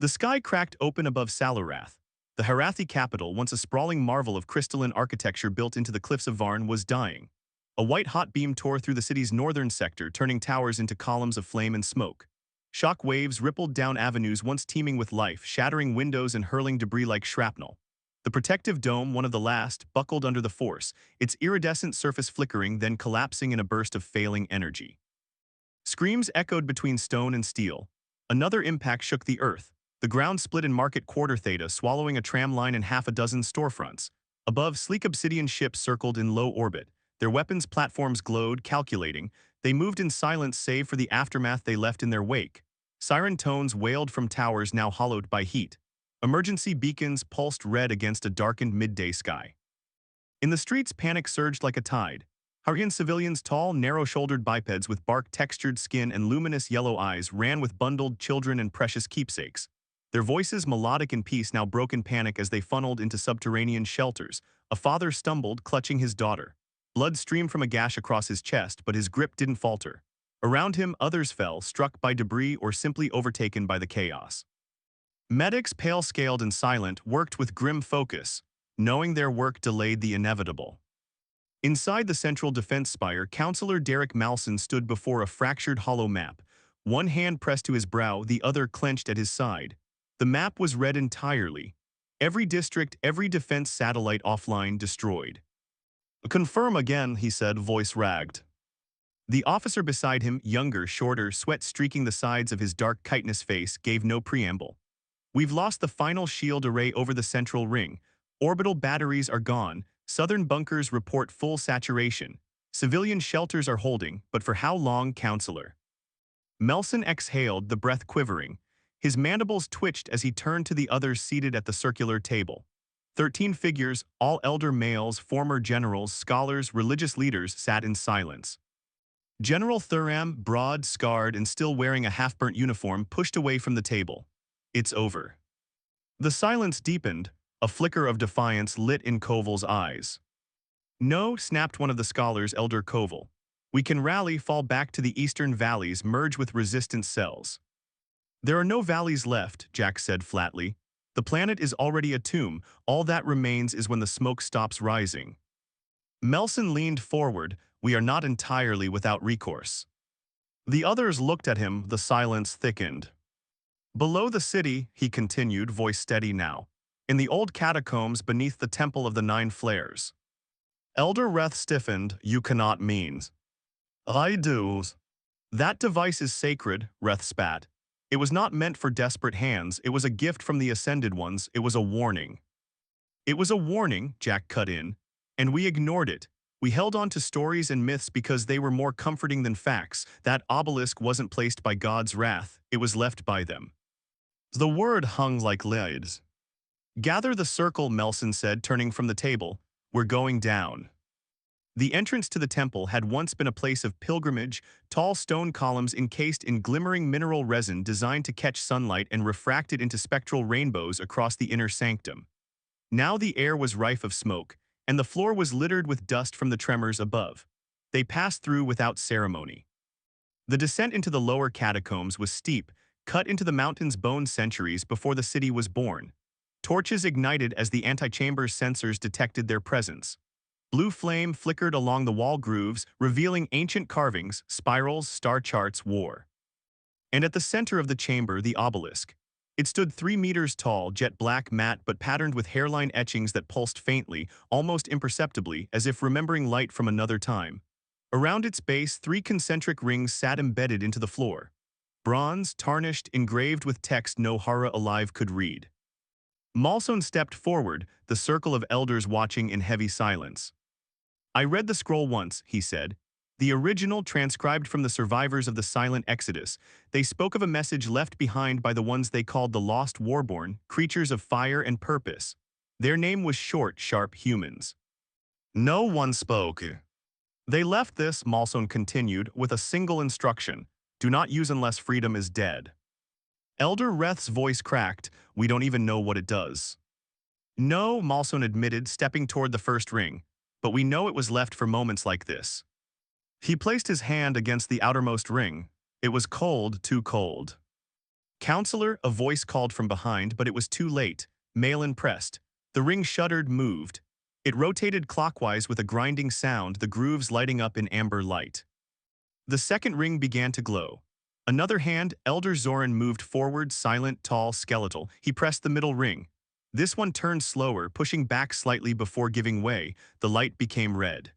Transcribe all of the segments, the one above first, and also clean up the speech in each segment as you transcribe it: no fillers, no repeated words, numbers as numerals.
The sky cracked open above Salarath. The Harathi capital, once a sprawling marvel of crystalline architecture built into the cliffs of Varn, was dying. A white hot beam tore through the city's northern sector, turning towers into columns of flame and smoke. Shock waves rippled down avenues once teeming with life, shattering windows and hurling debris like shrapnel. The protective dome, one of the last, buckled under the force, its iridescent surface flickering, then collapsing in a burst of failing energy. Screams echoed between stone and steel. Another impact shook the earth. The ground split in Market Quarter Theta, swallowing a tram line and half a dozen storefronts. Above, sleek obsidian ships circled in low orbit. Their weapons platforms glowed, calculating. They moved in silence save for the aftermath they left in their wake. Siren tones wailed from towers now hollowed by heat. Emergency beacons pulsed red against a darkened midday sky. In the streets, panic surged like a tide. Hurrian civilians, tall, narrow-shouldered bipeds with bark-textured skin and luminous yellow eyes, ran with bundled children and precious keepsakes. Their voices, melodic in peace, now broke in panic as they funneled into subterranean shelters. A father stumbled, clutching his daughter. Blood streamed from a gash across his chest, but his grip didn't falter. Around him, others fell, struck by debris or simply overtaken by the chaos. Medics, pale-scaled and silent, worked with grim focus, knowing their work delayed the inevitable. Inside the central defense spire, Counselor Derek Malson stood before a fractured hollow map, one hand pressed to his brow, the other clenched at his side. The map was red entirely. Every district, every defense satellite offline, destroyed. "Confirm again," he said, voice ragged. The officer beside him, younger, shorter, sweat streaking the sides of his dark chitinous face, gave no preamble. "We've lost the final shield array over the central ring. Orbital batteries are gone. Southern bunkers report full saturation. Civilian shelters are holding, but for how long, Counselor?" Melson exhaled, the breath quivering. His mandibles twitched as he turned to the others seated at the circular table. 13 figures, all elder males, former generals, scholars, religious leaders, sat in silence. General Thuram, broad, scarred, and still wearing a half-burnt uniform, pushed away from the table. "It's over." The silence deepened. A flicker of defiance lit in Koval's eyes. "No," snapped one of the scholars, Elder Koval. "We can rally, fall back to the eastern valleys, merge with resistance cells." "There are no valleys left," Jack said flatly. "The planet is already a tomb. All that remains is when the smoke stops rising." Melson leaned forward. "We are not entirely without recourse." The others looked at him, the silence thickened. "Below the city," he continued, voice steady now, "in the old catacombs beneath the Temple of the Nine Flares." Elder Reth stiffened. "You cannot mean." "I do." "That device is sacred," Reth spat. "It was not meant for desperate hands. It was a gift from the Ascended Ones. It was a warning." "It was a warning," Jack cut in. "And we ignored it. We held on to stories and myths because they were more comforting than facts. That obelisk wasn't placed by God's wrath. It was left by them." The word hung like leads. "Gather the circle," Melson said, turning from the table. "We're going down." The entrance to the temple had once been a place of pilgrimage, tall stone columns encased in glimmering mineral resin designed to catch sunlight and refract it into spectral rainbows across the inner sanctum. Now the air was rife of smoke, and the floor was littered with dust from the tremors above. They passed through without ceremony. The descent into the lower catacombs was steep, cut into the mountain's bones centuries before the city was born. Torches ignited as the antechamber's sensors detected their presence. Blue flame flickered along the wall grooves, revealing ancient carvings, spirals, star charts, war. And at the center of the chamber, the obelisk. It stood 3 meters tall, jet black, matte, but patterned with hairline etchings that pulsed faintly, almost imperceptibly, as if remembering light from another time. Around its base, 3 concentric rings sat embedded into the floor. Bronze, tarnished, engraved with text no Hara alive could read. Malson stepped forward, the circle of elders watching in heavy silence. "I read the scroll once," he said. "The original, transcribed from the survivors of the silent Exodus. They spoke of a message left behind by the ones they called the Lost Warborn, creatures of fire and purpose. Their name was short, sharp humans. No one spoke. They left this," Malson continued, "with a single instruction. Do not use unless freedom is dead." Elder Reth's voice cracked. "We don't even know what it does." "No," Malson admitted, stepping toward the first ring. "But we know it was left for moments like this." He placed his hand against the outermost ring. It was cold, too cold. Counselor, a voice called from behind, but it was too late. Malin pressed. The ring shuddered, moved. It rotated clockwise with a grinding sound, the grooves lighting up in amber light. The second ring began to glow. Another hand, Elder Zoran moved forward, silent, tall, skeletal. He pressed the middle ring. This one turned slower, pushing back slightly before giving way. The light became red.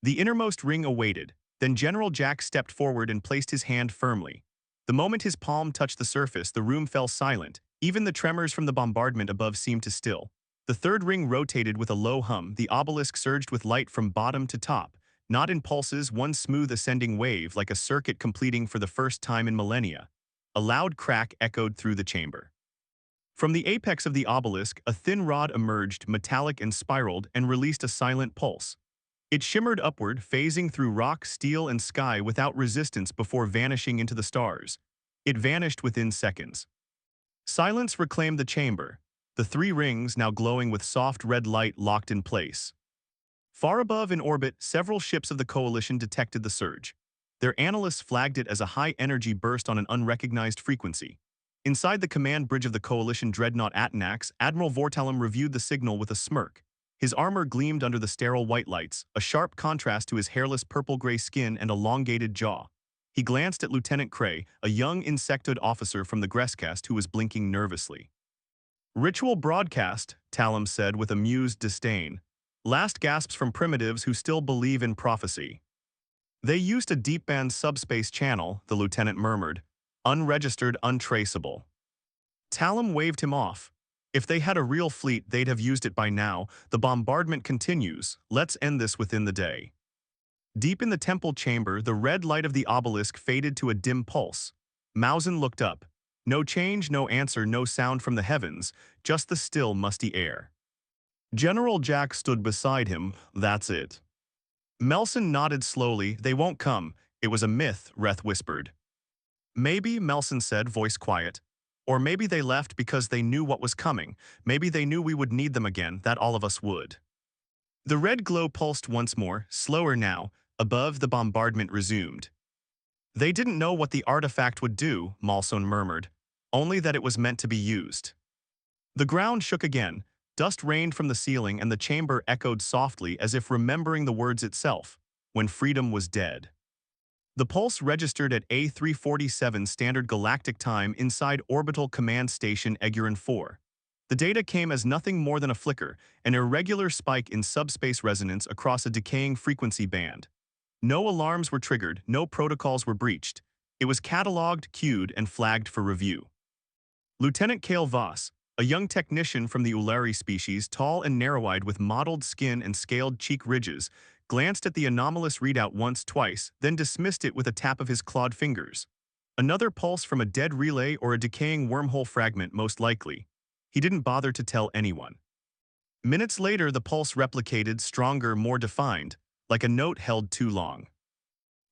The innermost ring awaited. Then General Jack stepped forward and placed his hand firmly. The moment his palm touched the surface, the room fell silent. Even the tremors from the bombardment above seemed to still. The third ring rotated with a low hum. The obelisk surged with light from bottom to top. Not in pulses, one smooth ascending wave like a circuit completing for the first time in millennia. A loud crack echoed through the chamber. From the apex of the obelisk, a thin rod emerged, metallic and spiraled, and released a silent pulse. It shimmered upward, phasing through rock, steel, and sky without resistance before vanishing into the stars. It vanished within seconds. Silence reclaimed the chamber, the three rings now glowing with soft red light locked in place. Far above in orbit, several ships of the Coalition detected the surge. Their analysts flagged it as a high-energy burst on an unrecognized frequency. Inside the command bridge of the Coalition dreadnought Atanax, Admiral Vortalum reviewed the signal with a smirk. His armor gleamed under the sterile white lights, a sharp contrast to his hairless purple-gray skin and elongated jaw. He glanced at Lieutenant Cray, a young insectoid officer from the Gresscast who was blinking nervously. "Ritual broadcast," Talum said with amused disdain. "Last gasps from primitives who still believe in prophecy." "They used a deep-band subspace channel," the lieutenant murmured. "Unregistered, untraceable." Talum waved him off. "If they had a real fleet, they'd have used it by now. The bombardment continues. Let's end this within the day." Deep in the temple chamber, the red light of the obelisk faded to a dim pulse. Mausen looked up. No change, no answer, no sound from the heavens, just the still, musty air. General Jack stood beside him. "That's it." Melson nodded slowly. "They won't come. It was a myth," Reth whispered. "Maybe," Melson said, voice quiet. "Or maybe they left because they knew what was coming. Maybe they knew we would need them again, that all of us would." The red glow pulsed once more, slower now. Above, the bombardment resumed. "They didn't know what the artifact would do," Malson murmured. "Only that it was meant to be used." The ground shook again. Dust rained from the ceiling and the chamber echoed softly as if remembering the words itself, when freedom was dead. The pulse registered at A347 Standard Galactic Time inside Orbital Command Station Eguren 4. The data came as nothing more than a flicker, an irregular spike in subspace resonance across a decaying frequency band. No alarms were triggered, no protocols were breached. It was catalogued, queued, and flagged for review. Lieutenant Kale Voss, a young technician from the Ulari species, tall and narrow-eyed with mottled skin and scaled cheek ridges, glanced at the anomalous readout once, twice, then dismissed it with a tap of his clawed fingers. Another pulse from a dead relay or a decaying wormhole fragment, most likely. He didn't bother to tell anyone. Minutes later, the pulse replicated, stronger, more defined, like a note held too long.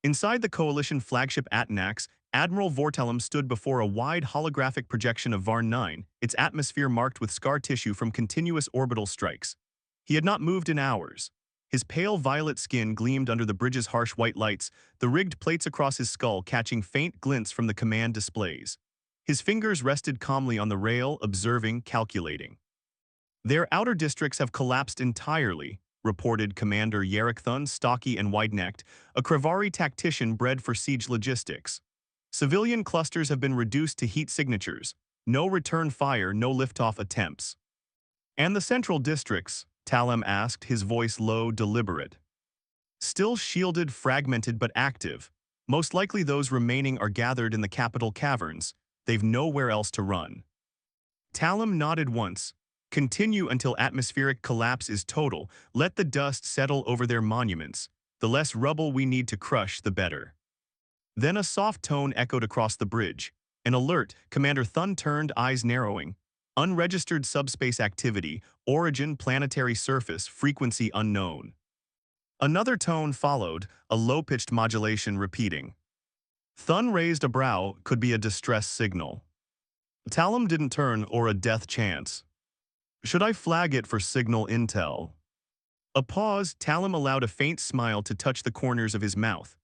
Inside the Coalition flagship Atanax, Admiral Vortalum stood before a wide holographic projection of Varn 9, its atmosphere marked with scar tissue from continuous orbital strikes. He had not moved in hours. His pale violet skin gleamed under the bridge's harsh white lights, the rigged plates across his skull catching faint glints from the command displays. His fingers rested calmly on the rail, observing, calculating. "Their outer districts have collapsed entirely," reported Commander Yerrickthun, stocky and wide-necked, a Kravari tactician bred for siege logistics. "Civilian clusters have been reduced to heat signatures. No return fire, no liftoff attempts." "And the central districts?" Talum asked, his voice low, deliberate. "Still shielded, fragmented, but active. Most likely those remaining are gathered in the capital caverns. They've nowhere else to run." Talum nodded once. "Continue until atmospheric collapse is total. Let the dust settle over their monuments. The less rubble we need to crush, the better." Then a soft tone echoed across the bridge. An alert, Commander Thun turned, eyes narrowing. "Unregistered subspace activity, origin planetary surface, frequency unknown." Another tone followed, a low-pitched modulation repeating. Thun raised a brow, could be a distress signal. Talum didn't turn, or a death chance. "Should I flag it for signal intel?" A pause, Talum allowed a faint smile to touch the corners of his mouth.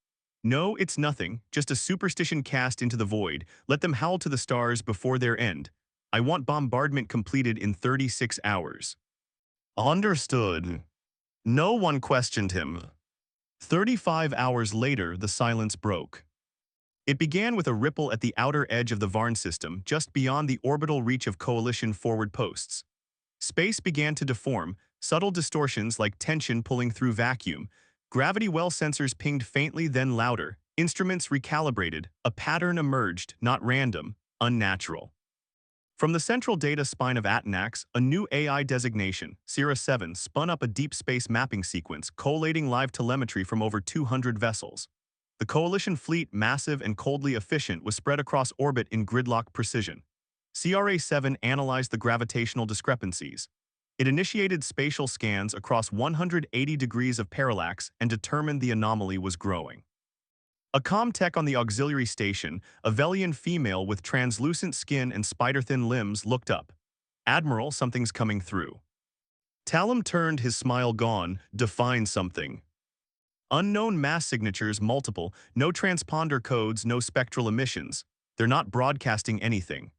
No, it's nothing, just a superstition cast into the void. Let them howl to the stars before their end. I want bombardment completed in 36 hours. Understood. No one questioned him. 35 hours later, the silence broke. It began with a ripple at the outer edge of the Varn system, just beyond the orbital reach of Coalition forward posts. Space began to deform, subtle distortions like tension pulling through vacuum. Gravity well sensors pinged faintly, then louder. Instruments recalibrated. A pattern emerged, not random, unnatural. From the central data spine of Atanax, a new AI designation, Sierra 7, spun up a deep space mapping sequence, collating live telemetry from over 200 vessels. The Coalition fleet, massive and coldly efficient, was spread across orbit in gridlock precision. CRA-7 analyzed the gravitational discrepancies. It initiated spatial scans across 180 degrees of parallax and determined the anomaly was growing. A comtech on the auxiliary station, a Velian female with translucent skin and spider-thin limbs, looked up. "Admiral, something's coming through." Talum turned, his smile gone. "Define something." Unknown mass signatures, multiple, no transponder codes, no spectral emissions. They're not broadcasting anything.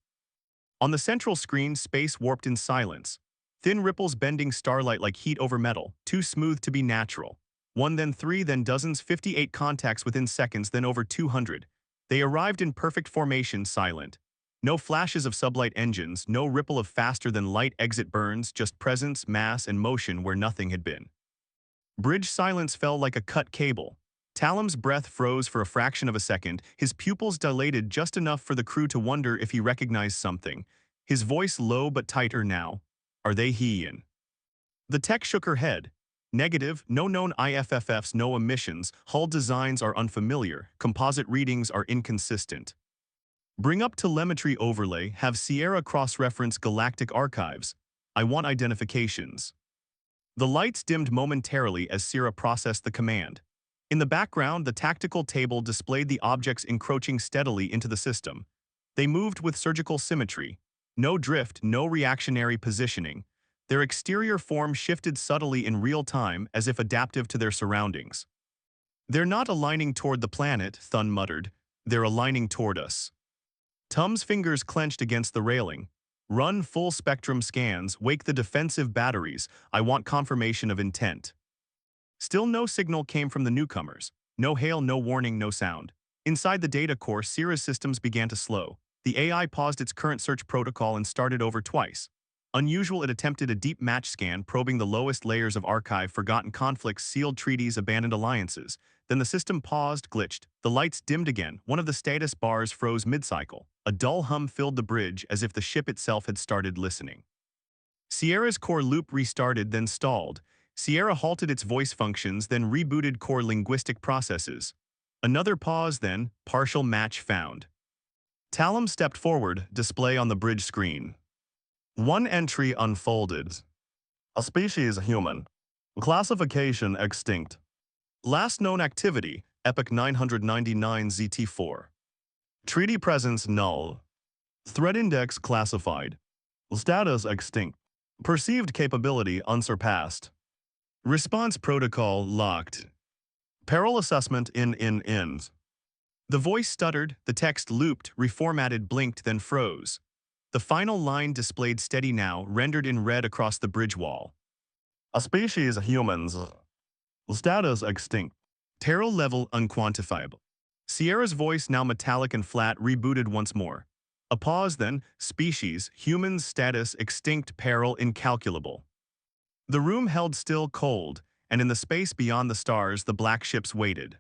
On the central screen, space warped in silence. Thin ripples bending starlight like heat over metal, too smooth to be natural. One, then three, then dozens, 58 contacts within seconds, then over 200. They arrived in perfect formation, silent. No flashes of sublight engines, no ripple of faster-than-light exit burns, just presence, mass, and motion where nothing had been. Bridge silence fell like a cut cable. Talum's breath froze for a fraction of a second, his pupils dilated just enough for the crew to wonder if he recognized something. His voice low but tighter now. "Are they Heian?" The tech shook her head. "Negative, no known IFFFs, no emissions, hull designs are unfamiliar, composite readings are inconsistent." "Bring up telemetry overlay, have Sierra cross-reference Galactic archives. I want identifications." The lights dimmed momentarily as Sierra processed the command. In the background, the tactical table displayed the objects encroaching steadily into the system. They moved with surgical symmetry. No drift, no reactionary positioning. Their exterior form shifted subtly in real time, as if adaptive to their surroundings. "They're not aligning toward the planet," Thun muttered. "They're aligning toward us." Tum's fingers clenched against the railing. "Run full-spectrum scans, wake the defensive batteries. I want confirmation of intent." Still no signal came from the newcomers. No hail, no warning, no sound. Inside the data core, Sierra's systems began to slow. The AI paused its current search protocol and started over twice. Unusual, it attempted a deep match scan, probing the lowest layers of archive, forgotten conflicts, sealed treaties, abandoned alliances. Then the system paused, glitched. The lights dimmed again. One of the status bars froze mid-cycle. A dull hum filled the bridge, as if the ship itself had started listening. Sierra's core loop restarted, then stalled. Sierra halted its voice functions, then rebooted core linguistic processes. Another pause, then partial match found. Talum stepped forward, display on the bridge screen. One entry unfolded. A species human. Classification extinct. Last known activity, Epoch 999 ZT4. Treaty presence null. Threat index classified. Status extinct. Perceived capability unsurpassed. Response protocol locked. Peril assessment in. The voice stuttered, the text looped, reformatted, blinked, then froze. The final line displayed steady now, rendered in red across the bridge wall. A species humans. Status extinct. Terror level unquantifiable. Sierra's voice, now metallic and flat, rebooted once more. A pause, then species, humans, status extinct, peril incalculable. The room held still, cold, and in the space beyond the stars the black ships waited.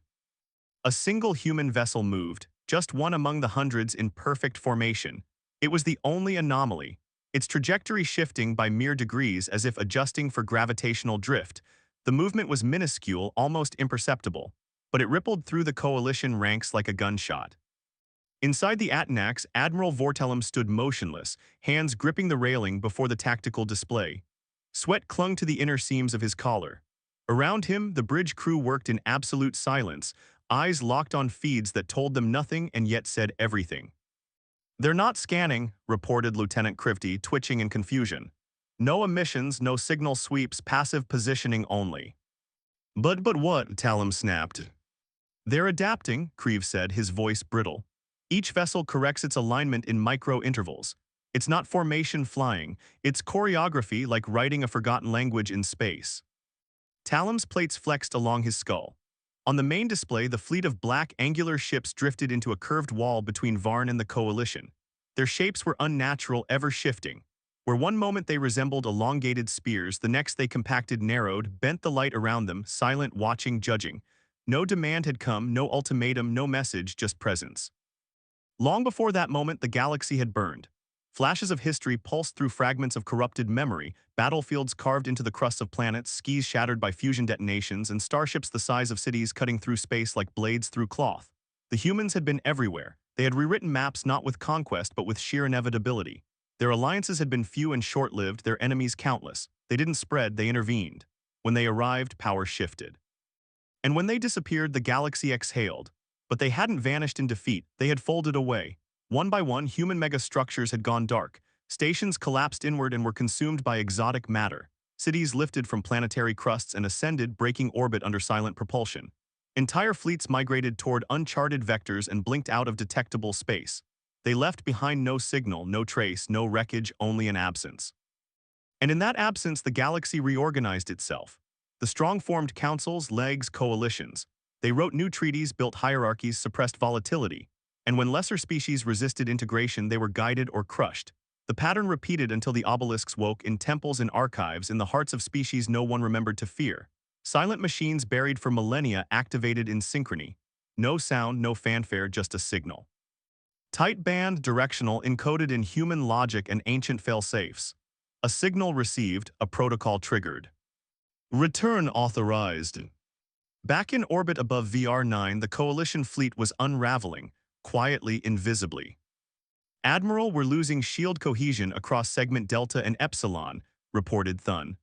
A single human vessel moved, just one among the hundreds in perfect formation. It was the only anomaly, its trajectory shifting by mere degrees as if adjusting for gravitational drift. The movement was minuscule, almost imperceptible, but it rippled through the Coalition ranks like a gunshot. Inside the Atanax, Admiral Vortelum stood motionless, hands gripping the railing before the tactical display. Sweat clung to the inner seams of his collar. Around him, the bridge crew worked in absolute silence, eyes locked on feeds that told them nothing and yet said everything. "They're not scanning," reported Lieutenant Krifty, twitching in confusion. "No emissions, no signal sweeps, passive positioning only." But what?" Talum snapped. They're adapting, Kreve said, his voice brittle. Each vessel corrects its alignment in micro-intervals. It's not formation flying, it's choreography like writing a forgotten language in space. Talam's plates flexed along his skull. On the main display, the fleet of black, angular ships drifted into a curved wall between Varn and the Coalition. Their shapes were unnatural, ever-shifting. Where one moment they resembled elongated spears, the next they compacted, narrowed, bent the light around them, silent, watching, judging. No demand had come, no ultimatum, no message, just presence. Long before that moment, the galaxy had burned. Flashes of history pulsed through fragments of corrupted memory, battlefields carved into the crusts of planets, skis shattered by fusion detonations, and starships the size of cities cutting through space like blades through cloth. The humans had been everywhere. They had rewritten maps not with conquest but with sheer inevitability. Their alliances had been few and short-lived, their enemies countless. They didn't spread, they intervened. When they arrived, power shifted. And when they disappeared, the galaxy exhaled. But they hadn't vanished in defeat, they had folded away. One by one, human megastructures had gone dark. Stations collapsed inward and were consumed by exotic matter. Cities lifted from planetary crusts and ascended, breaking orbit under silent propulsion. Entire fleets migrated toward uncharted vectors and blinked out of detectable space. They left behind no signal, no trace, no wreckage, only an absence. And in that absence, the galaxy reorganized itself. The strong formed councils, legs, coalitions. They wrote new treaties, built hierarchies, suppressed volatility. And when lesser species resisted integration, they were guided or crushed. The pattern repeated until the obelisks woke in temples and archives in the hearts of species no one remembered to fear. Silent machines buried for millennia activated in synchrony. No sound, no fanfare, just a signal. Tight band, directional, encoded in human logic and ancient fail-safes. A signal received, a protocol triggered. Return authorized. Back in orbit above VR-9, the Coalition fleet was unraveling, quietly, invisibly. Admiral, we're losing shield cohesion across segment Delta and Epsilon, reported Thun.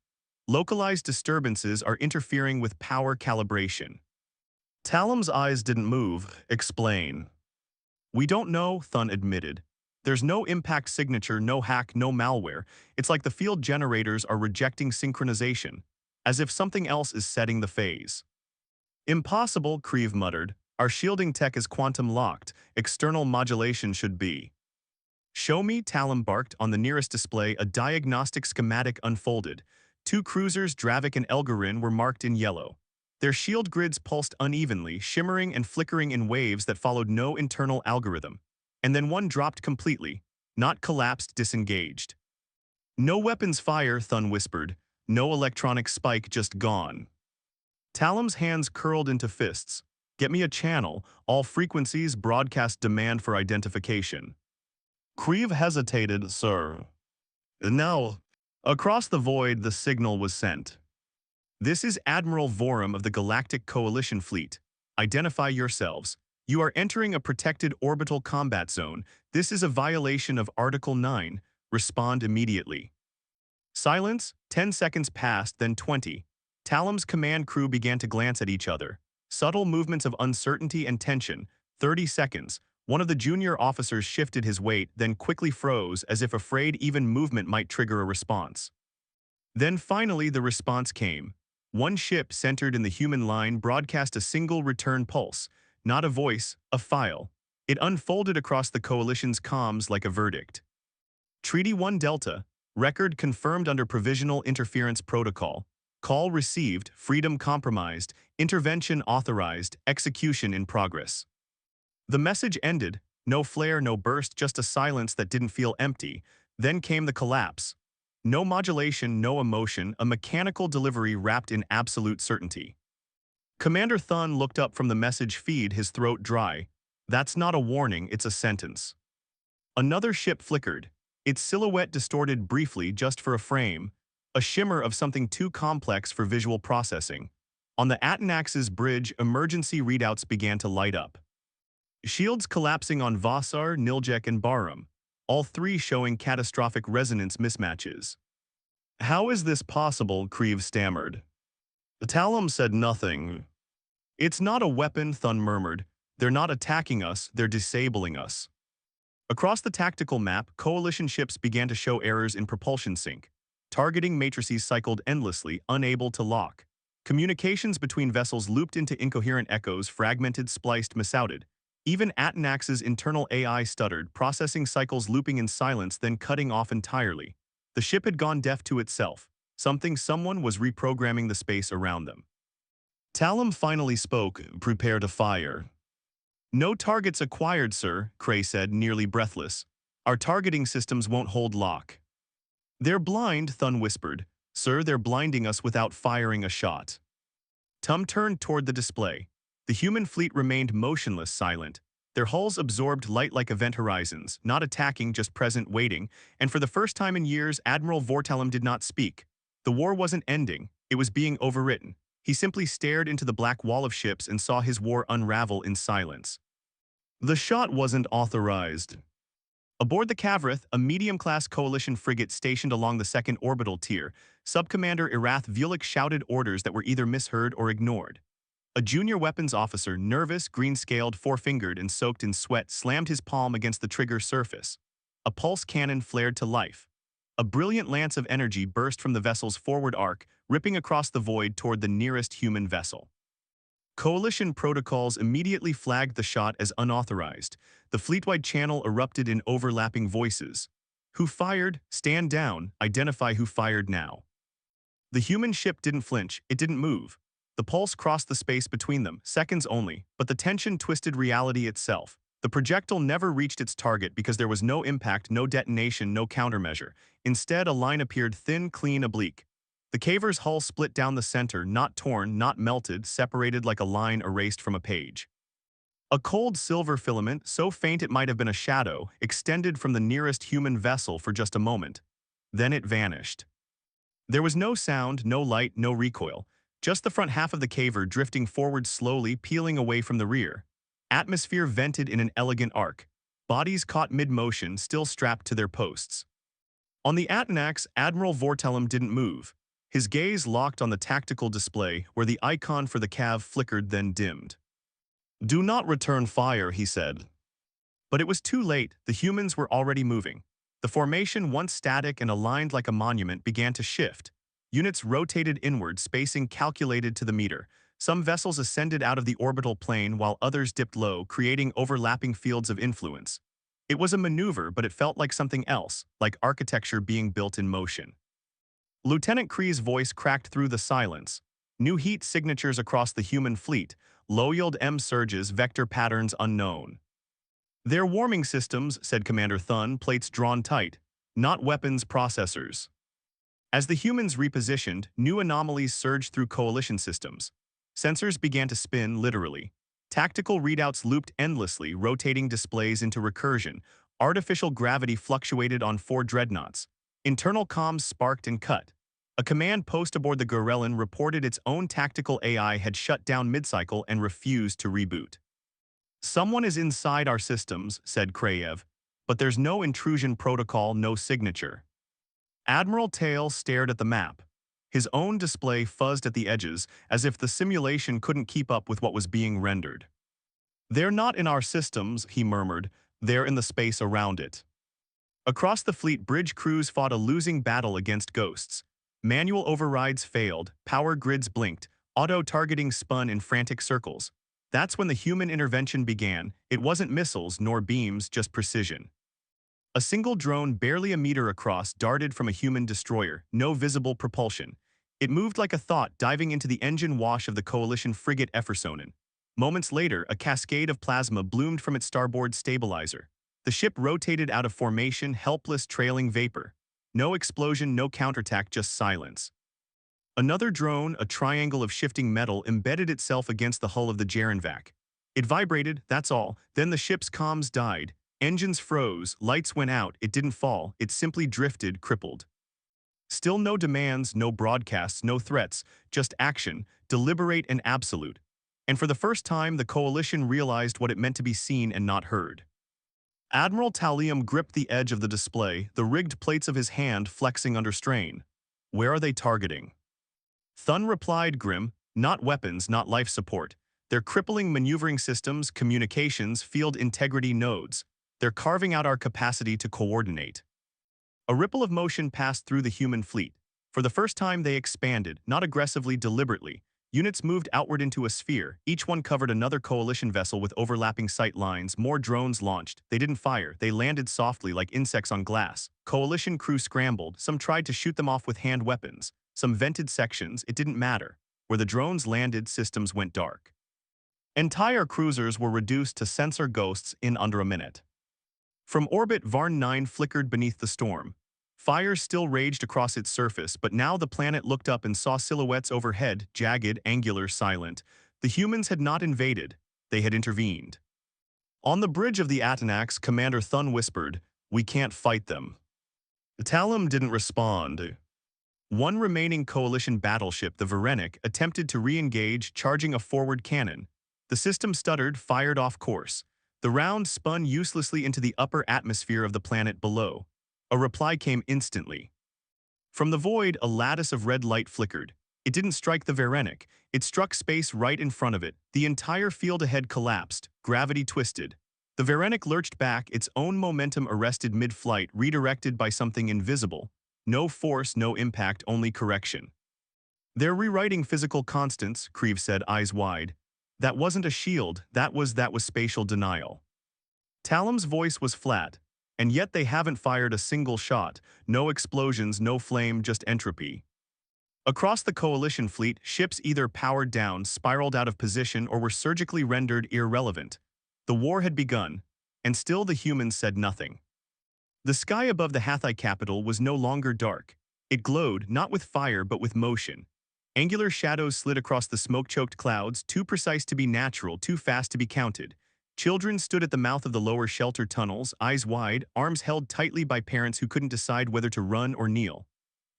Localized disturbances are interfering with power calibration. Talam's eyes didn't move. Explain. We don't know, Thun admitted. There's no impact signature, no hack, no malware. It's like the field generators are rejecting synchronization, as if something else is setting the phase. Impossible, Kreve muttered. Our shielding tech is quantum locked. External modulation should be. Show me, Talam barked. On the nearest display, a diagnostic schematic unfolded. Two cruisers, Dravik and Elgarin, were marked in yellow. Their shield grids pulsed unevenly, shimmering and flickering in waves that followed no internal algorithm. And then one dropped completely, not collapsed, disengaged. No weapons fire, Thun whispered. No electronic spike, just gone. Talam's hands curled into fists. Get me a channel, all frequencies, broadcast demand for identification. Kreve hesitated, sir. Now, across the void, the signal was sent. This is Admiral Vorum of the Galactic Coalition Fleet. Identify yourselves. You are entering a protected orbital combat zone. This is a violation of Article 9. Respond immediately. Silence. 10 seconds passed, then 20. Talam's command crew began to glance at each other. Subtle movements of uncertainty and tension. 30 seconds. One of the junior officers shifted his weight, then quickly froze, as if afraid even movement might trigger a response. Then finally the response came. One ship centered in the human line broadcast a single return pulse. Not a voice, a file. It unfolded across the Coalition's comms like a verdict. Treaty 1 Delta. Record confirmed under Provisional Interference Protocol. Call received, freedom compromised, intervention authorized, execution in progress. The message ended, no flare, no burst, just a silence that didn't feel empty. Then came the collapse. No modulation, no emotion, a mechanical delivery wrapped in absolute certainty. Commander Thun looked up from the message feed, his throat dry. That's not a warning, it's a sentence. Another ship flickered. Its silhouette distorted briefly just for a frame, a shimmer of something too complex for visual processing. On the Atanax's bridge, emergency readouts began to light up. Shields collapsing on Vassar, Niljek, and Barum, all three showing catastrophic resonance mismatches. How is this possible? Kreve stammered. Talam said nothing. It's not a weapon, Thun murmured. They're not attacking us, they're disabling us. Across the tactical map, Coalition ships began to show errors in propulsion sync. Targeting matrices cycled endlessly, unable to lock. Communications between vessels looped into incoherent echoes, fragmented, spliced, misouted. Even Atanax's internal AI stuttered, processing cycles looping in silence then cutting off entirely. The ship had gone deaf to itself. Someone was reprogramming the space around them. Talum finally spoke, "Prepare to fire." "No targets acquired, sir," Cray said, nearly breathless. "Our targeting systems won't hold lock." "They're blind," Thun whispered. "Sir, they're blinding us without firing a shot." Tum turned toward the display. The human fleet remained motionless, silent. Their hulls absorbed light like event horizons, not attacking, just present, waiting, and for the first time in years, Admiral Vortalum did not speak. The war wasn't ending, it was being overwritten. He simply stared into the black wall of ships and saw his war unravel in silence. The shot wasn't authorized. Aboard the Cavrith, a medium-class coalition frigate stationed along the second orbital tier, Subcommander Irath Vulik shouted orders that were either misheard or ignored. A junior weapons officer, nervous, green-scaled, four-fingered, and soaked in sweat, slammed his palm against the trigger surface. A pulse cannon flared to life. A brilliant lance of energy burst from the vessel's forward arc, ripping across the void toward the nearest human vessel. Coalition protocols immediately flagged the shot as unauthorized. The fleet-wide channel erupted in overlapping voices. "Who fired? Stand down. Identify who fired now." The human ship didn't flinch, it didn't move. The pulse crossed the space between them, seconds only, but the tension twisted reality itself. The projectile never reached its target because there was no impact, no detonation, no countermeasure. Instead, a line appeared, thin, clean, oblique. The caver's hull split down the center, not torn, not melted, separated like a line erased from a page. A cold silver filament, so faint it might have been a shadow, extended from the nearest human vessel for just a moment. Then it vanished. There was no sound, no light, no recoil. Just the front half of the caver drifting forward slowly, peeling away from the rear. Atmosphere vented in an elegant arc. Bodies caught mid-motion, still strapped to their posts. On the Atanax, Admiral Vortalum didn't move. His gaze locked on the tactical display, where the icon for the cav flickered then dimmed. "Do not return fire," he said. But it was too late, the humans were already moving. The formation, once static and aligned like a monument, began to shift. Units rotated inward, spacing calculated to the meter. Some vessels ascended out of the orbital plane while others dipped low, creating overlapping fields of influence. It was a maneuver, but it felt like something else, like architecture being built in motion. Lieutenant Kree's voice cracked through the silence. New heat signatures across the human fleet, low-yield M surges, vector patterns unknown. "They're warming systems," said Commander Thun, plates drawn tight, "not weapons processors." As the humans repositioned, new anomalies surged through coalition systems. Sensors began to spin, literally. Tactical readouts looped endlessly, rotating displays into recursion. Artificial gravity fluctuated on 4 dreadnoughts. Internal comms sparked and cut. A command post aboard the Gorellan reported its own tactical AI had shut down mid-cycle and refused to reboot. "Someone is inside our systems," said Krayev, "but there's no intrusion protocol, no signature." Admiral Tail stared at the map. His own display fuzzed at the edges, as if the simulation couldn't keep up with what was being rendered. "They're not in our systems," he murmured. "They're in the space around it." Across the fleet, bridge crews fought a losing battle against ghosts. Manual overrides failed, power grids blinked, auto-targeting spun in frantic circles. That's when the human intervention began. It wasn't missiles nor beams, just precision. A single drone barely a meter across darted from a human destroyer, no visible propulsion. It moved like a thought, diving into the engine wash of the coalition frigate Effersonen. Moments later, a cascade of plasma bloomed from its starboard stabilizer. The ship rotated out of formation, helpless, trailing vapor. No explosion, no counterattack, just silence. Another drone, a triangle of shifting metal, embedded itself against the hull of the Jarenvac. It vibrated, that's all. Then the ship's comms died. Engines froze, lights went out, it didn't fall, it simply drifted, crippled. Still no demands, no broadcasts, no threats, just action, deliberate and absolute. And for the first time, the coalition realized what it meant to be seen and not heard. Admiral Talium gripped the edge of the display, the rigged plates of his hand flexing under strain. "Where are they targeting?" Thun replied, grim, "Not weapons, not life support. They're crippling maneuvering systems, communications, field integrity nodes. They're carving out our capacity to coordinate." A ripple of motion passed through the human fleet. For the first time they expanded, not aggressively, deliberately. Units moved outward into a sphere. Each one covered another coalition vessel with overlapping sight lines. More drones launched. They didn't fire. They landed softly like insects on glass. Coalition crew scrambled. Some tried to shoot them off with hand weapons. Some vented sections. It didn't matter. Where the drones landed, systems went dark. Entire cruisers were reduced to sensor ghosts in under a minute. From orbit, Varn 9 flickered beneath the storm. Fire still raged across its surface, but now the planet looked up and saw silhouettes overhead, jagged, angular, silent. The humans had not invaded. They had intervened. On the bridge of the Atanax, Commander Thun whispered, "We can't fight them." Talum didn't respond. One remaining coalition battleship, the Verenic, attempted to re-engage, charging a forward cannon. The system stuttered, fired off course. The round spun uselessly into the upper atmosphere of the planet below. A reply came instantly. From the void, a lattice of red light flickered. It didn't strike the Verenic. It struck space right in front of it. The entire field ahead collapsed. Gravity twisted. The Verenic lurched back, its own momentum arrested mid-flight, redirected by something invisible. No force, no impact, only correction. "They're rewriting physical constants," Creve said, eyes wide. "That wasn't a shield, that was spatial denial." Talum's voice was flat. "And yet they haven't fired a single shot. No explosions, no flame, just entropy." Across the coalition fleet, ships either powered down, spiraled out of position, or were surgically rendered irrelevant. The war had begun, and still the humans said nothing. The sky above the Hathai capital was no longer dark. It glowed, not with fire but with motion. Angular shadows slid across the smoke-choked clouds, too precise to be natural, too fast to be counted. Children stood at the mouth of the lower shelter tunnels, eyes wide, arms held tightly by parents who couldn't decide whether to run or kneel.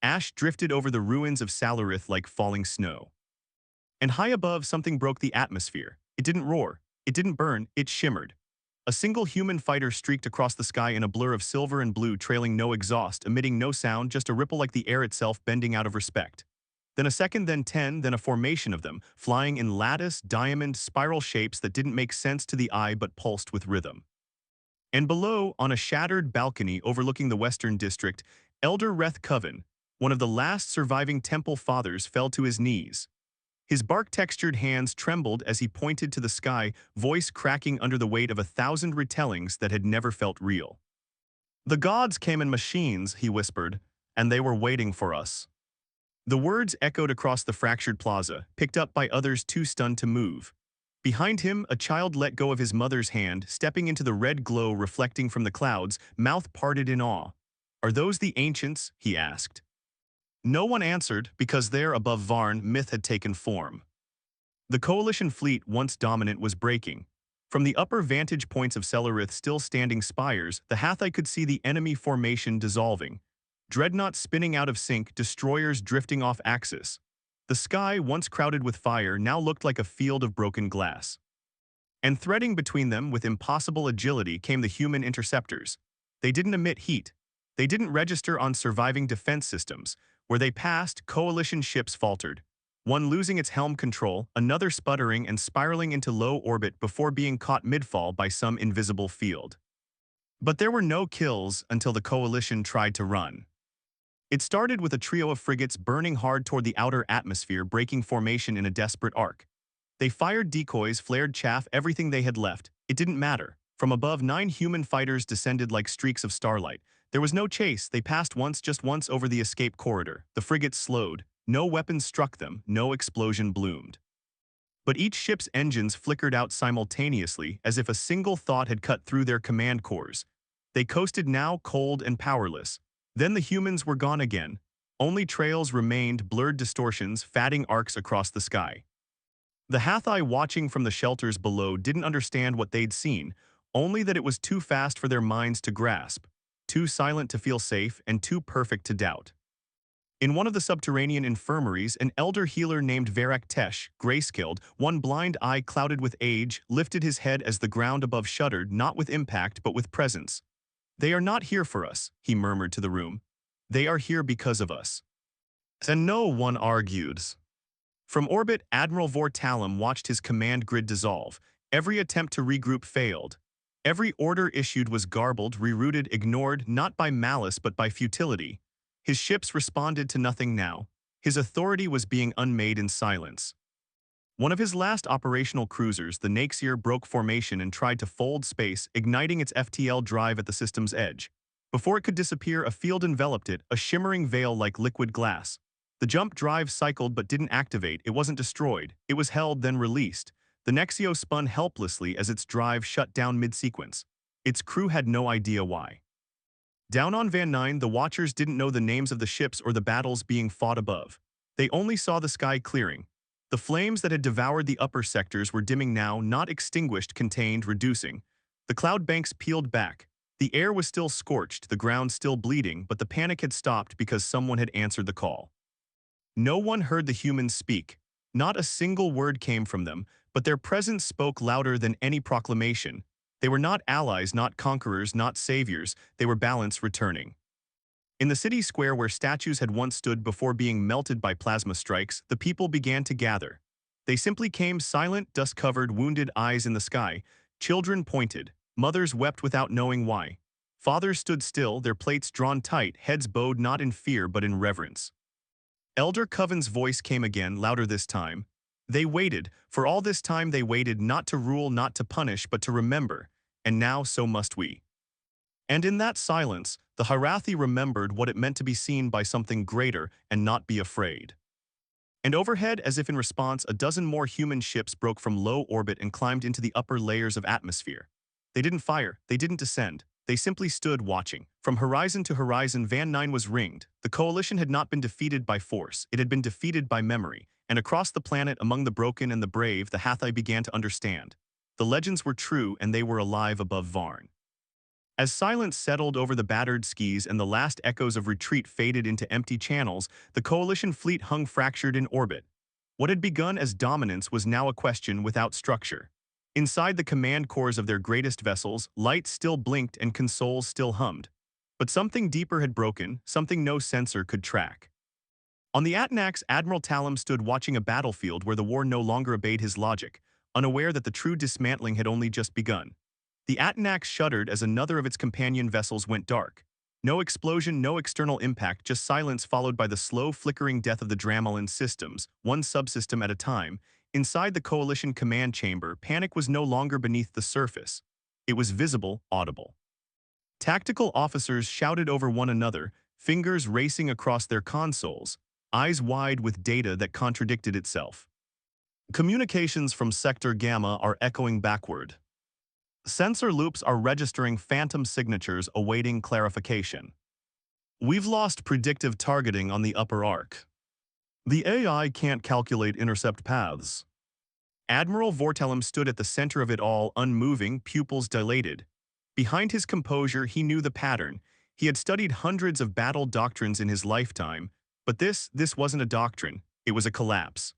Ash drifted over the ruins of Salarith like falling snow. And high above, something broke the atmosphere. It didn't roar. It didn't burn. It shimmered. A single human fighter streaked across the sky in a blur of silver and blue, trailing no exhaust, emitting no sound, just a ripple like the air itself bending out of respect. Then a second, then 10, then a formation of them, flying in lattice, diamond, spiral shapes that didn't make sense to the eye but pulsed with rhythm. And below, on a shattered balcony overlooking the Western District, Elder Reth Coven, one of the last surviving Temple Fathers, fell to his knees. His bark-textured hands trembled as he pointed to the sky, voice cracking under the weight of 1,000 retellings that had never felt real. "The gods came in machines," he whispered, "and they were waiting for us." The words echoed across the fractured plaza, picked up by others too stunned to move. Behind him, a child let go of his mother's hand, stepping into the red glow reflecting from the clouds, mouth parted in awe. "Are those the ancients?" he asked. No one answered, because there above Varn, myth had taken form. The coalition fleet, once dominant, was breaking. From the upper vantage points of Salarith still standing spires, the Hathai could see the enemy formation dissolving. Dreadnoughts spinning out of sync, destroyers drifting off axis. The sky, once crowded with fire, now looked like a field of broken glass. And threading between them with impossible agility came the human interceptors. They didn't emit heat. They didn't register on surviving defense systems. Where they passed, coalition ships faltered. One losing its helm control, another sputtering and spiraling into low orbit before being caught mid-fall by some invisible field. But there were no kills until the coalition tried to run. It started with a trio of frigates burning hard toward the outer atmosphere, breaking formation in a desperate arc. They fired decoys, flared chaff, everything they had left. It didn't matter. From above, 9 human fighters descended like streaks of starlight. There was no chase. They passed once, just once, over the escape corridor. The frigates slowed. No weapons struck them. No explosion bloomed. But each ship's engines flickered out simultaneously, as if a single thought had cut through their command cores. They coasted now, cold and powerless. Then the humans were gone again. Only trails remained, blurred distortions, fatting arcs across the sky. The Hathai watching from the shelters below didn't understand what they'd seen, only that it was too fast for their minds to grasp, too silent to feel safe, and too perfect to doubt. In one of the subterranean infirmaries, an elder healer named Verak Tesh, gray-scaled, one blind eye clouded with age, lifted his head as the ground above shuddered, not with impact but with presence. "They are not here for us," he murmured to the room. "They are here because of us." And no one argued. From orbit, Admiral Vortalum watched his command grid dissolve. Every attempt to regroup failed. Every order issued was garbled, rerouted, ignored, not by malice but by futility. His ships responded to nothing now. His authority was being unmade in silence. One of his last operational cruisers, the Naxier, broke formation and tried to fold space, igniting its FTL drive at the system's edge. Before it could disappear, a field enveloped it, a shimmering veil like liquid glass. The jump drive cycled but didn't activate. It wasn't destroyed. It was held, then released. The Nexio spun helplessly as its drive shut down mid-sequence. Its crew had no idea why. Down on Van 9, the Watchers didn't know the names of the ships or the battles being fought above. They only saw the sky clearing. The flames that had devoured the upper sectors were dimming now, not extinguished, contained, reducing. The cloud banks peeled back. The air was still scorched, the ground still bleeding, but the panic had stopped because someone had answered the call. No one heard the humans speak. Not a single word came from them, but their presence spoke louder than any proclamation. They were not allies, not conquerors, not saviors. They were balance returning. In the city square where statues had once stood before being melted by plasma strikes, the people began to gather. They simply came, silent, dust-covered, wounded, eyes in the sky. Children pointed. Mothers wept without knowing why. Fathers stood still, their plates drawn tight, heads bowed not in fear but in reverence. Elder Coven's voice came again, louder this time. They waited. For all this time they waited, not to rule, not to punish, but to remember. And now so must we. And in that silence, the Harathi remembered what it meant to be seen by something greater and not be afraid. And overhead, as if in response, a dozen more human ships broke from low orbit and climbed into the upper layers of atmosphere. They didn't fire, they didn't descend. They simply stood watching. From horizon to horizon, Van 9 was ringed. The coalition had not been defeated by force, it had been defeated by memory. And across the planet, among the broken and the brave, the Hathai began to understand. The legends were true and they were alive above Varn. As silence settled over the battered skis and the last echoes of retreat faded into empty channels, the coalition fleet hung fractured in orbit. What had begun as dominance was now a question without structure. Inside the command cores of their greatest vessels, lights still blinked and consoles still hummed. But something deeper had broken, something no sensor could track. On the Atanax, Admiral Talam stood watching a battlefield where the war no longer obeyed his logic, unaware that the true dismantling had only just begun. The Atanax shuddered as another of its companion vessels went dark. No explosion, no external impact, just silence followed by the slow flickering death of the Dramelin systems, one subsystem at a time. Inside the coalition command chamber, panic was no longer beneath the surface. It was visible, audible. Tactical officers shouted over one another, fingers racing across their consoles, eyes wide with data that contradicted itself. Communications from Sector Gamma are echoing backward. Sensor loops are registering phantom signatures awaiting clarification. We've lost predictive targeting on the upper arc. The AI can't calculate intercept paths. Admiral Vortelum stood at the center of it all, unmoving, pupils dilated. Behind his composure, he knew the pattern. He had studied hundreds of battle doctrines in his lifetime, but this wasn't a doctrine, it was a collapse.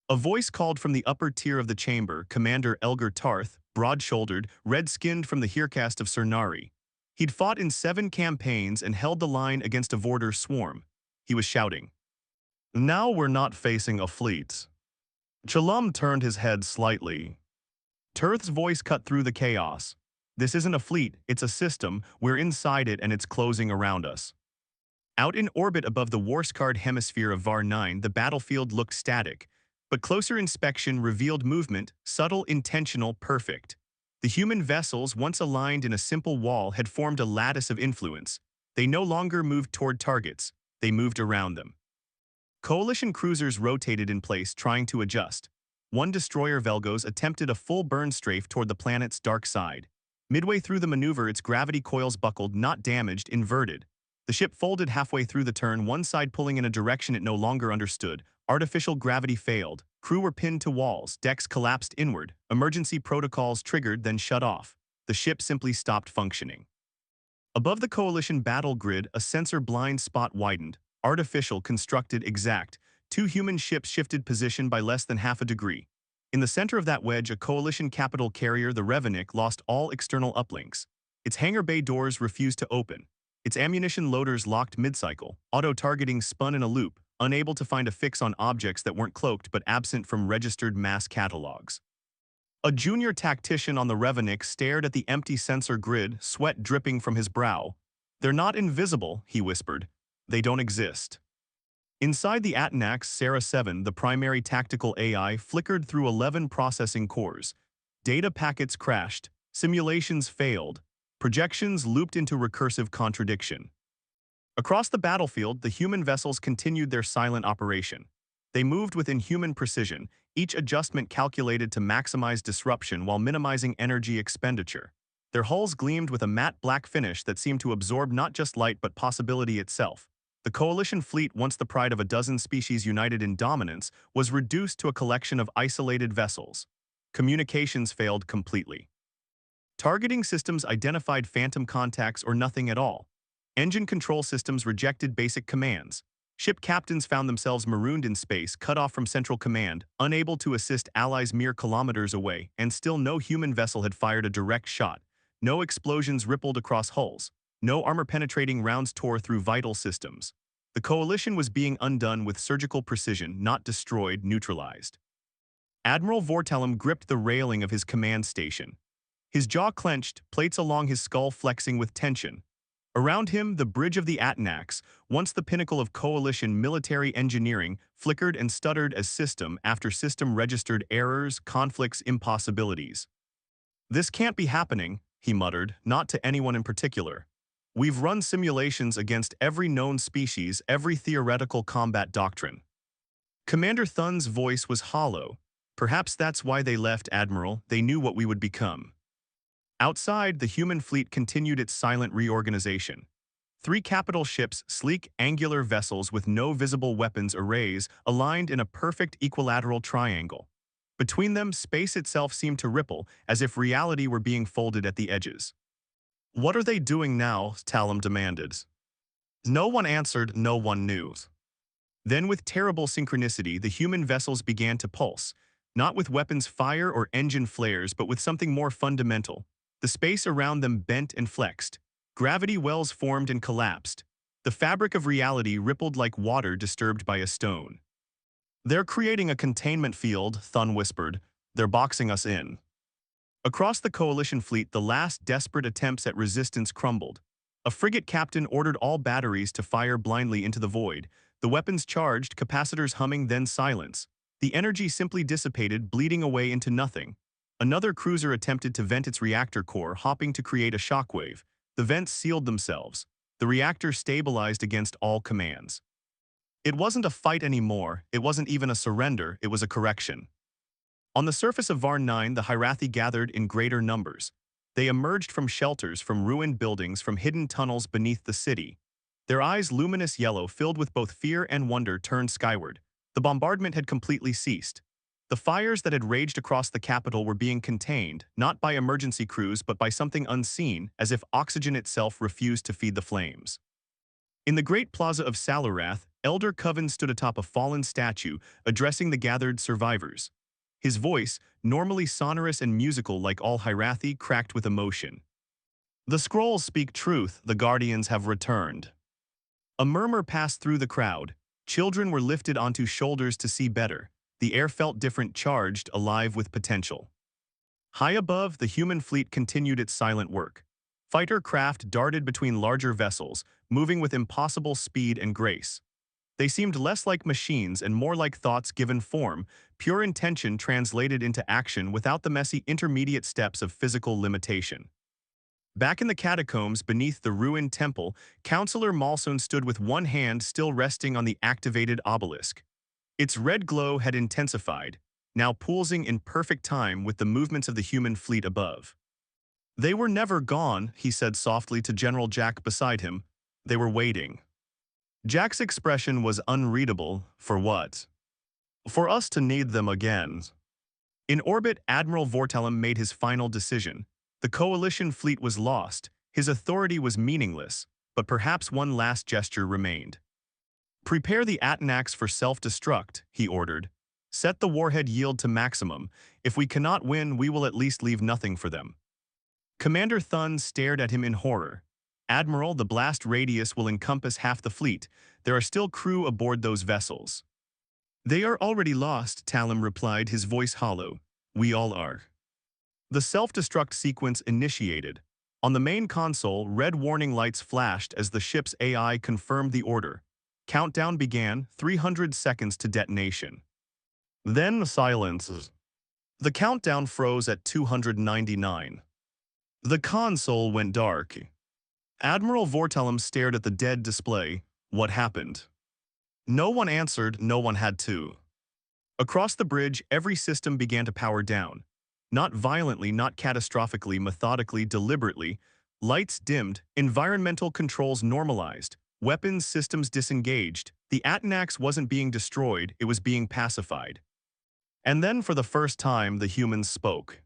A voice called from the upper tier of the chamber, Commander Elgar Tarth, broad-shouldered, red-skinned from the Hearcast of Cernari. He'd fought in 7 campaigns and held the line against a Vorder swarm. He was shouting. Now we're not facing a fleet. Chalum turned his head slightly. Tarth's voice cut through the chaos. This isn't a fleet, it's a system. We're inside it and it's closing around us. Out in orbit above the war-scarred hemisphere of Var 9, the battlefield looked static. But closer inspection revealed movement, subtle, intentional, perfect. The human vessels, once aligned in a simple wall, had formed a lattice of influence. They no longer moved toward targets, they moved around them. Coalition cruisers rotated in place, trying to adjust. One destroyer, Velgos, attempted a full burn strafe toward the planet's dark side. Midway through the maneuver, its gravity coils buckled, not damaged, inverted. The ship folded halfway through the turn, one side pulling in a direction it no longer understood. Artificial gravity failed. Crew were pinned to walls. Decks collapsed inward. Emergency protocols triggered, then shut off. The ship simply stopped functioning. Above the coalition battle grid, a sensor blind spot widened. Artificial, constructed, exact. 2 human ships shifted position by less than half a degree. In the center of that wedge, a coalition capital carrier, the Revenik, lost all external uplinks. Its hangar bay doors refused to open. Its ammunition loaders locked mid-cycle. Auto-targeting spun in a loop, unable to find a fix on objects that weren't cloaked but absent from registered mass catalogs. A junior tactician on the Revenik stared at the empty sensor grid, sweat dripping from his brow. They're not invisible, he whispered. They don't exist. Inside the Atanax Sarah 7, the primary tactical AI flickered through 11 processing cores. Data packets crashed, simulations failed, projections looped into recursive contradiction. Across the battlefield, the human vessels continued their silent operation. They moved with inhuman precision, each adjustment calculated to maximize disruption while minimizing energy expenditure. Their hulls gleamed with a matte black finish that seemed to absorb not just light but possibility itself. The Coalition fleet, once the pride of a dozen species united in dominance, was reduced to a collection of isolated vessels. Communications failed completely. Targeting systems identified phantom contacts or nothing at all. Engine control systems rejected basic commands. Ship captains found themselves marooned in space, cut off from central command, unable to assist allies mere kilometers away, and still no human vessel had fired a direct shot. No explosions rippled across hulls. No armor-penetrating rounds tore through vital systems. The Coalition was being undone with surgical precision, not destroyed, neutralized. Admiral Vortelum gripped the railing of his command station. His jaw clenched, plates along his skull flexing with tension. Around him, the bridge of the Atanax, once the pinnacle of Coalition military engineering, flickered and stuttered as system after system registered errors, conflicts, impossibilities. "This can't be happening," he muttered, not to anyone in particular. "We've run simulations against every known species, every theoretical combat doctrine." Commander Thun's voice was hollow. "Perhaps that's why they left, Admiral. They knew what we would become." Outside, the human fleet continued its silent reorganization. 3 capital ships, sleek, angular vessels with no visible weapons arrays, aligned in a perfect equilateral triangle. Between them, space itself seemed to ripple, as if reality were being folded at the edges. "What are they doing now?" Talum demanded. No one answered, no one knew. Then, with terrible synchronicity, the human vessels began to pulse, not with weapons fire or engine flares, but with something more fundamental. The space around them bent and flexed. Gravity wells formed and collapsed. The fabric of reality rippled like water disturbed by a stone. "They're creating a containment field," Thun whispered. "They're boxing us in." Across the Coalition fleet, the last desperate attempts at resistance crumbled. A frigate captain ordered all batteries to fire blindly into the void. The weapons charged, capacitors humming, then silence. The energy simply dissipated, bleeding away into nothing. Another cruiser attempted to vent its reactor core, hopping to create a shockwave. The vents sealed themselves. The reactor stabilized against all commands. It wasn't a fight anymore. It wasn't even a surrender. It was a correction. On the surface of Varn 9, the Hyrathi gathered in greater numbers. They emerged from shelters, from ruined buildings, from hidden tunnels beneath the city. Their eyes, luminous yellow, filled with both fear and wonder, turned skyward. The bombardment had completely ceased. The fires that had raged across the capital were being contained, not by emergency crews but by something unseen, as if oxygen itself refused to feed the flames. In the great plaza of Salarath, Elder Coven stood atop a fallen statue, addressing the gathered survivors. His voice, normally sonorous and musical like all Hyrathi, cracked with emotion. "The scrolls speak truth. The Guardians have returned." A murmur passed through the crowd. Children were lifted onto shoulders to see better. The air felt different, charged, alive with potential. High above, the human fleet continued its silent work. Fighter craft darted between larger vessels, moving with impossible speed and grace. They seemed less like machines and more like thoughts given form, pure intention translated into action without the messy intermediate steps of physical limitation. Back in the catacombs beneath the ruined temple, Counselor Malson stood with one hand still resting on the activated obelisk. Its red glow had intensified, now pulsing in perfect time with the movements of the human fleet above. "They were never gone," he said softly to General Jack beside him. "They were waiting." Jack's expression was unreadable. "For what?" "For us to need them again." In orbit, Admiral Vortelum made his final decision. The Coalition fleet was lost, his authority was meaningless, but perhaps one last gesture remained. "Prepare the Atanax for self-destruct," he ordered. "Set the warhead yield to maximum. If we cannot win, we will at least leave nothing for them." Commander Thun stared at him in horror. "Admiral, the blast radius will encompass half the fleet. There are still crew aboard those vessels." "They are already lost," Talum replied, his voice hollow. "We all are." The self-destruct sequence initiated. On the main console, red warning lights flashed as the ship's AI confirmed the order. Countdown began, 300 seconds to detonation. Then silence. The countdown froze at 299. The console went dark. Admiral Vortelum stared at the dead display. What happened? No one answered, no one had to. Across the bridge, every system began to power down. Not violently, not catastrophically, methodically, deliberately. Lights dimmed, environmental controls normalized, weapons systems disengaged. The Atanax wasn't being destroyed, it was being pacified. And then for the first time, the humans spoke.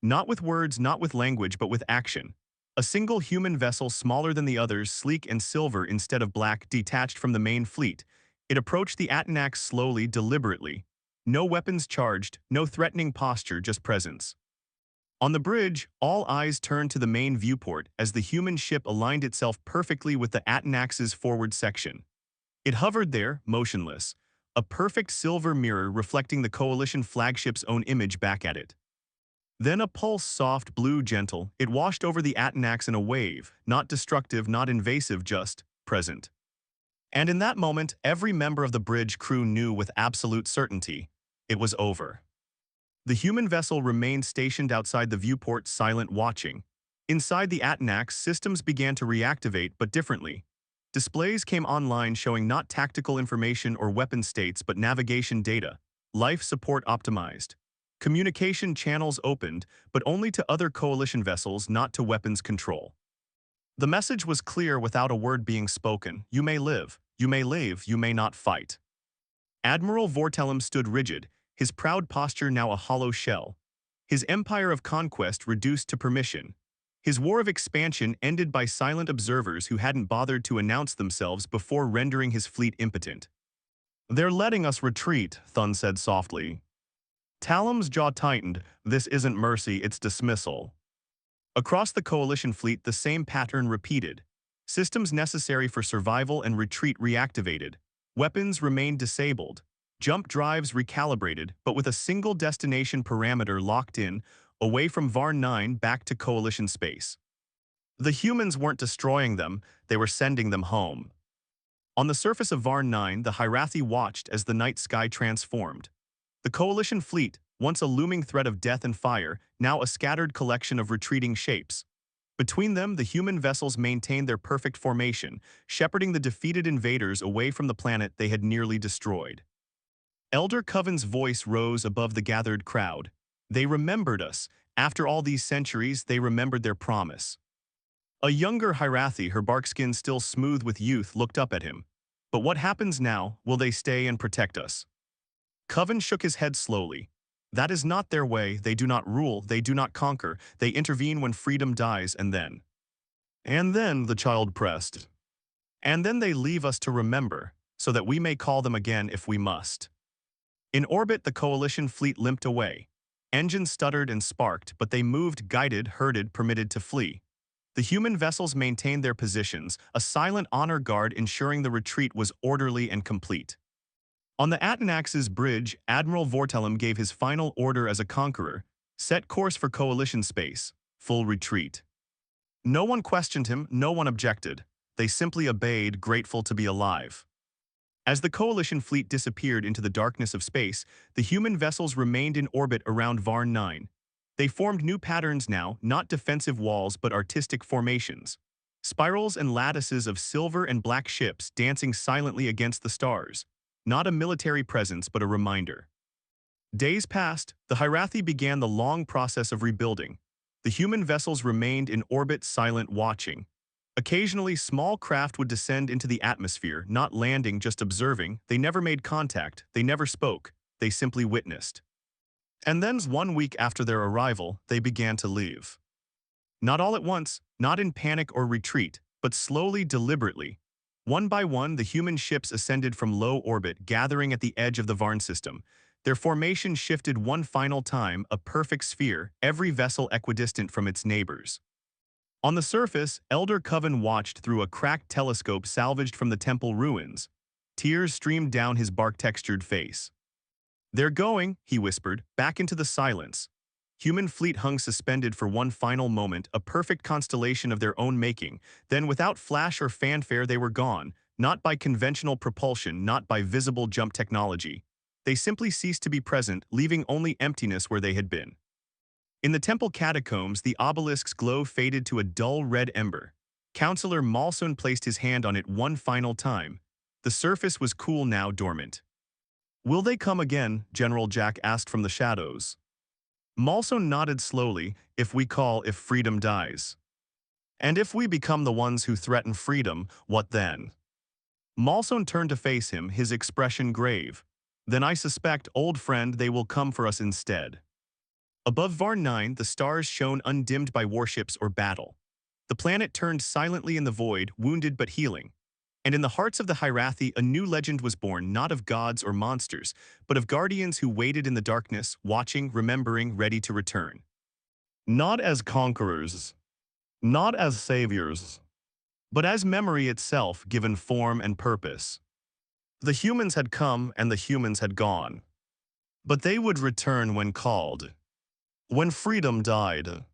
Not with words, not with language, but with action. A single human vessel smaller than the others, sleek and silver instead of black, detached from the main fleet. It approached the Atanax slowly, deliberately. No weapons charged, no threatening posture, just presence. On the bridge, all eyes turned to the main viewport as the human ship aligned itself perfectly with the Atanax's forward section. It hovered there, motionless, a perfect silver mirror reflecting the Coalition flagship's own image back at it. Then a pulse, soft, blue, gentle, it washed over the Atanax in a wave, not destructive, not invasive, just present. And in that moment, every member of the bridge crew knew with absolute certainty, it was over. The human vessel remained stationed outside the viewport, silent, watching. Inside the Atanax, systems began to reactivate, but differently. Displays came online showing not tactical information or weapon states but navigation data, life support optimized. Communication channels opened, but only to other Coalition vessels, not to weapons control. The message was clear without a word being spoken. You may live, you may leave, you may not fight. Admiral Vortelum stood rigid, his proud posture now a hollow shell. His empire of conquest reduced to permission. His war of expansion ended by silent observers who hadn't bothered to announce themselves before rendering his fleet impotent. "They're letting us retreat," Thun said softly. Talum's jaw tightened. This isn't mercy, it's dismissal. Across the Coalition fleet, the same pattern repeated. Systems necessary for survival and retreat reactivated. Weapons remained disabled. Jump drives recalibrated, but with a single destination parameter locked in, away from Varn 9 back to Coalition space. The humans weren't destroying them, they were sending them home. On the surface of Varn 9, the Hyrathi watched as the night sky transformed. The Coalition fleet, once a looming threat of death and fire, now a scattered collection of retreating shapes. Between them, the human vessels maintained their perfect formation, shepherding the defeated invaders away from the planet they had nearly destroyed. Elder Coven's voice rose above the gathered crowd. They remembered us. After all these centuries, they remembered their promise. A younger Hyrathi, her bark skin still smooth with youth, looked up at him. But what happens now? Will they stay and protect us? Coven shook his head slowly. That is not their way. They do not rule, they do not conquer. They intervene when freedom dies, and then, the child pressed. And then they leave us to remember, so that we may call them again if we must. In orbit, the Coalition fleet limped away. Engines stuttered and sparked, but they moved, guided, herded, permitted to flee. The human vessels maintained their positions, a silent honor guard ensuring the retreat was orderly and complete. On the Atanax's bridge, Admiral Vortelum gave his final order as a conqueror: set course for Coalition space, full retreat. No one questioned him, no one objected. They simply obeyed, grateful to be alive. As the Coalition fleet disappeared into the darkness of space, the human vessels remained in orbit around Varn 9. They formed new patterns now, not defensive walls but artistic formations. Spirals and lattices of silver and black ships dancing silently against the stars. Not a military presence but a reminder. Days passed, the Hyrathi began the long process of rebuilding. The human vessels remained in orbit, silent, watching. Occasionally, small craft would descend into the atmosphere, not landing, just observing. They never made contact, they never spoke, they simply witnessed. And then, 1 week after their arrival, they began to leave. Not all at once, not in panic or retreat, but slowly, deliberately. One by one, the human ships ascended from low orbit, gathering at the edge of the Varn system. Their formation shifted one final time, a perfect sphere, every vessel equidistant from its neighbors. On the surface, Elder Coven watched through a cracked telescope salvaged from the temple ruins. Tears streamed down his bark-textured face. "They're going," he whispered, back into the silence. Human fleet hung suspended for one final moment, a perfect constellation of their own making. Then, without flash or fanfare, they were gone, not by conventional propulsion, not by visible jump technology. They simply ceased to be present, leaving only emptiness where they had been. In the temple catacombs, the obelisk's glow faded to a dull red ember. Counselor Malson placed his hand on it one final time. The surface was cool now, dormant. "Will they come again?" General Jack asked from the shadows. Malson nodded slowly. "If we call, if freedom dies. And if we become the ones who threaten freedom, what then?" Malson turned to face him, his expression grave. "Then I suspect, old friend, they will come for us instead." Above Varn 9, the stars shone undimmed by warships or battle. The planet turned silently in the void, wounded but healing. And in the hearts of the Hyrathi, a new legend was born, not of gods or monsters, but of guardians who waited in the darkness, watching, remembering, ready to return. Not as conquerors, not as saviors, but as memory itself given form and purpose. The humans had come and the humans had gone. But they would return when called. When freedom died.